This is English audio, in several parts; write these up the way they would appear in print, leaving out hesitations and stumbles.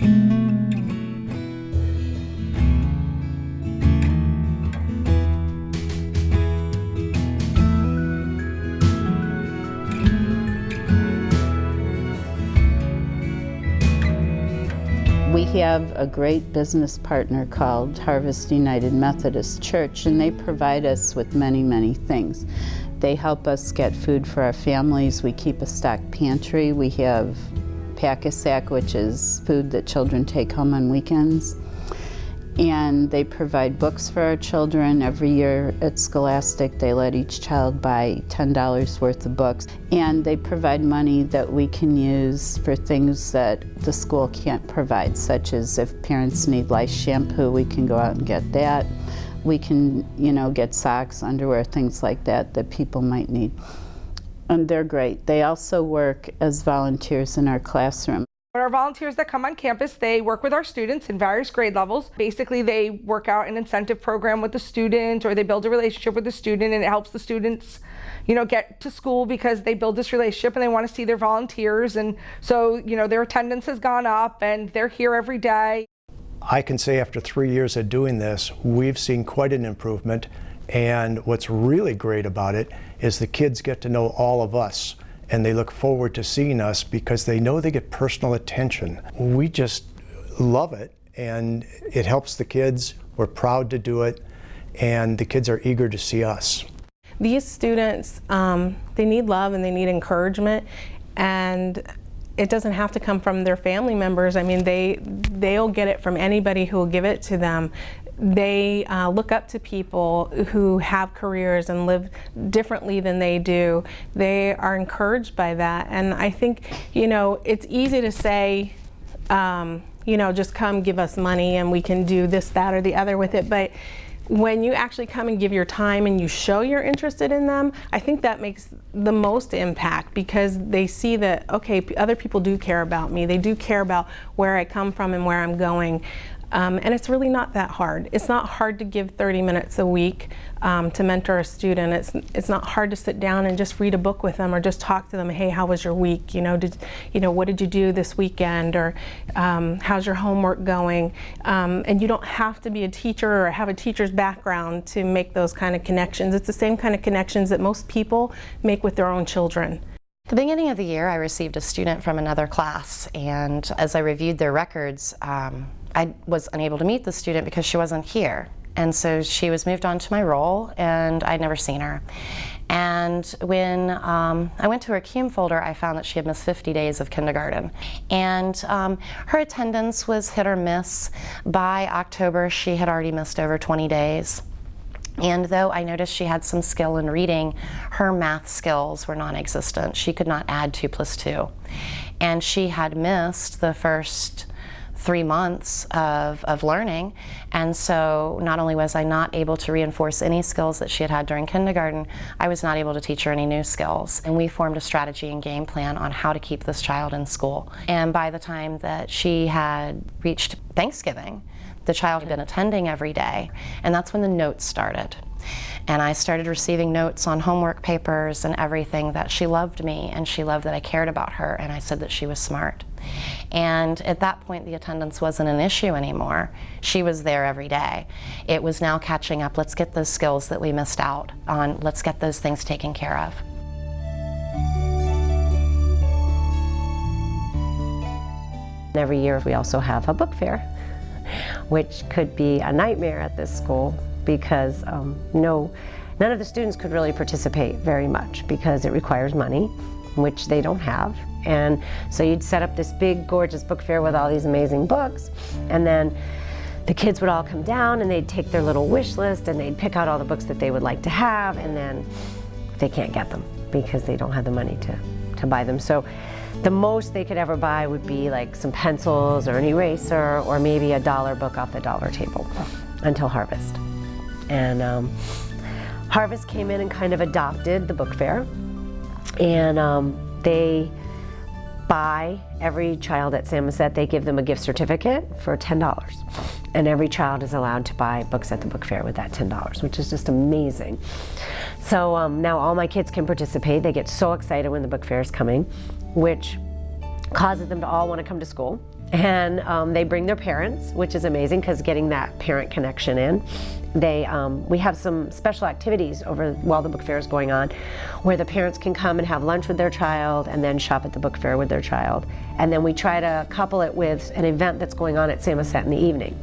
We have a great business partner called Harvest United Methodist Church, and they provide us with many, many things. They help us get food for our families. We keep a stocked pantry. We have Pack-A-Sack, which is food that children take home on weekends. And they provide books for our children. Every year at Scholastic, they let each child buy $10 worth of books. And they provide money that we can use for things that the school can't provide, such as if parents need lice shampoo, we can go out and get that. We can, get socks, underwear, things like that that people might need. And they're great. They also work as volunteers in our classroom. Our volunteers that come on campus, they work with our students in various grade levels. Basically, they work out an incentive program with the student, or they build a relationship with the student, and it helps the students, get to school because they build this relationship and they want to see their volunteers. And so, their attendance has gone up and they're here every day. I can say after 3 years of doing this, we've seen quite an improvement. And what's really great about it is the kids get to know all of us, and they look forward to seeing us because they know they get personal attention. We just love it, and it helps the kids. We're proud to do it, and the kids are eager to see us. These students, they need love and they need encouragement, and it doesn't have to come from their family members. I mean, they'll get it from anybody who will give it to them. They look up to people who have careers and live differently than they do. They are encouraged by that. And I think, it's easy to say, just come give us money and we can do this, that, or the other with it. But when you actually come and give your time and you show you're interested in them, I think that makes the most impact, because they see that, okay, other people do care about me. They do care about where I come from and where I'm going. And it's really not that hard. It's not hard to give 30 minutes a week to mentor a student. It's not hard to sit down and just read a book with them or just talk to them. Hey, how was your week? What did you do this weekend? Or how's your homework going? And you don't have to be a teacher or have a teacher's background to make those kind of connections. It's the same kind of connections that most people make with their own children. At the beginning of the year, I received a student from another class, and as I reviewed their records, I was unable to meet the student because she wasn't here. And so she was moved on to my role, and I'd never seen her. And when I went to her CUME folder, I found that she had missed 50 days of kindergarten. And her attendance was hit or miss. By October, she had already missed over 20 days. And though I noticed she had some skill in reading, her math skills were non-existent. She could not add 2 plus 2. And she had missed the first 3 months of learning, and so not only was I not able to reinforce any skills that she had had during kindergarten, I was not able to teach her any new skills. And we formed a strategy and game plan on how to keep this child in school. And by the time that she had reached Thanksgiving, the child had been attending every day, and that's when the notes started. And I started receiving notes on homework papers and everything that she loved me, and she loved that I cared about her, and I said that she was smart. And at that point, the attendance wasn't an issue anymore. She was there every day. It was now catching up. Let's get those skills that we missed out on. Let's get those things taken care of. Every year we also have a book fair, which could be a nightmare at this school because none of the students could really participate very much because it requires money, which they don't have. And so you'd set up this big, gorgeous book fair with all these amazing books, and then the kids would all come down and they'd take their little wish list and they'd pick out all the books that they would like to have, and then they can't get them because they don't have the money to buy them. So the most they could ever buy would be like some pencils or an eraser or maybe a dollar book off the dollar table until Harvest. And Harvest came in and kind of adopted the book fair, and they buy every child at Samoset, they give them a gift certificate for $10. And every child is allowed to buy books at the book fair with that $10, which is just amazing. So now all my kids can participate. They get so excited when the book fair is coming, which causes them to all want to come to school. And they bring their parents, which is amazing because getting that parent connection in. We have some special activities while the book fair is going on where the parents can come and have lunch with their child and then shop at the book fair with their child. And then we try to couple it with an event that's going on at Samoset in the evening.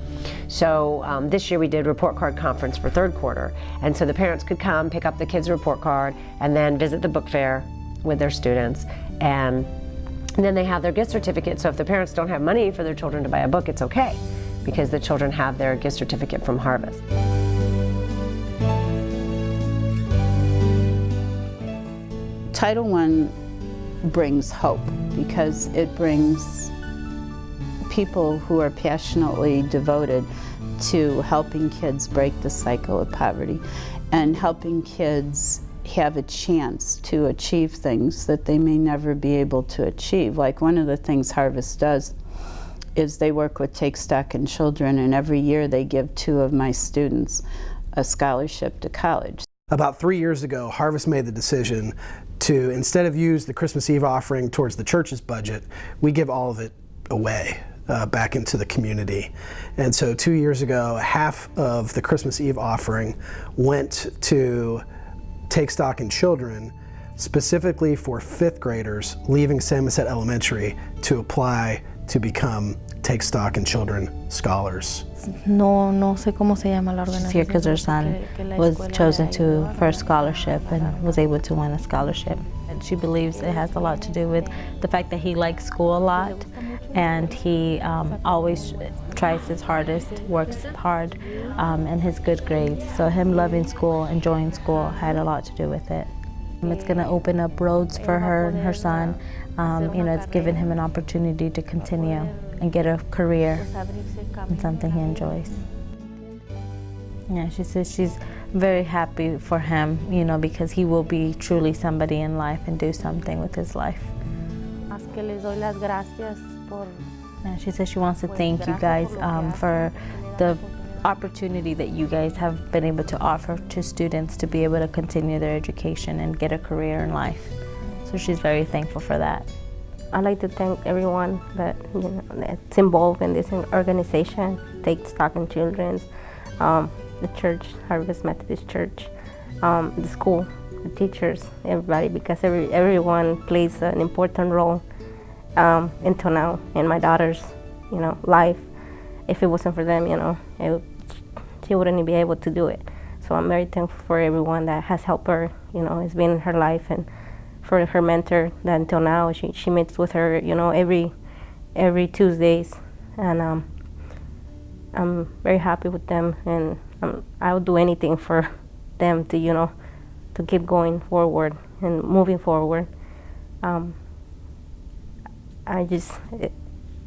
So this year we did report card conference for third quarter. And so the parents could come, pick up the kids' report card, and then visit the book fair with their students. And then they have their gift certificate. So if the parents don't have money for their children to buy a book, it's okay, because the children have their gift certificate from Harvest. Title I brings hope because it brings people who are passionately devoted to helping kids break the cycle of poverty and helping kids have a chance to achieve things that they may never be able to achieve. Like one of the things Harvest does is they work with Take Stock in Children, and every year they give 2 of my students a scholarship to college. About 3 years ago, Harvest made the decision to, instead of use the Christmas Eve offering towards the church's budget, we give all of it away back into the community. And so 2 years ago, half of the Christmas Eve offering went to Take Stock in Children, specifically for 5th graders leaving Samoset Elementary to apply to become Take Stock in Children scholars. No sé cómo se llama la organización. She's here because her son was chosen for a scholarship and was able to win a scholarship. And she believes it has a lot to do with the fact that he likes school a lot, and he always tries his hardest, works hard, and his good grades. So him loving school, enjoying school, had a lot to do with it. It's going to open up roads for her and her son. It's given him an opportunity to continue and get a career in something he enjoys. Yeah, she says she's very happy for him, because he will be truly somebody in life and do something with his life. Yeah, she says she wants to thank you guys for the opportunity that you guys have been able to offer to students to be able to continue their education and get a career in life. So she's very thankful for that. I'd like to thank everyone that's involved in this organization, Take Stock in Children's, the church, Harvest Methodist Church, the school, the teachers, everybody, because everyone plays an important role until now in my daughter's, life. If it wasn't for them, she wouldn't be able to do it. So I'm very thankful for everyone that has helped her, has been in her life, and for her mentor that until now she meets with her, every Tuesdays, and I'm very happy with them, and I would do anything for them to, to keep going forward and moving forward.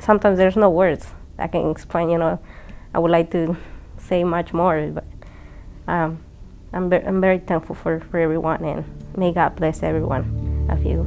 Sometimes there's no words I can explain, I would like to say much more, but I'm very thankful for everyone, and may God bless everyone of you.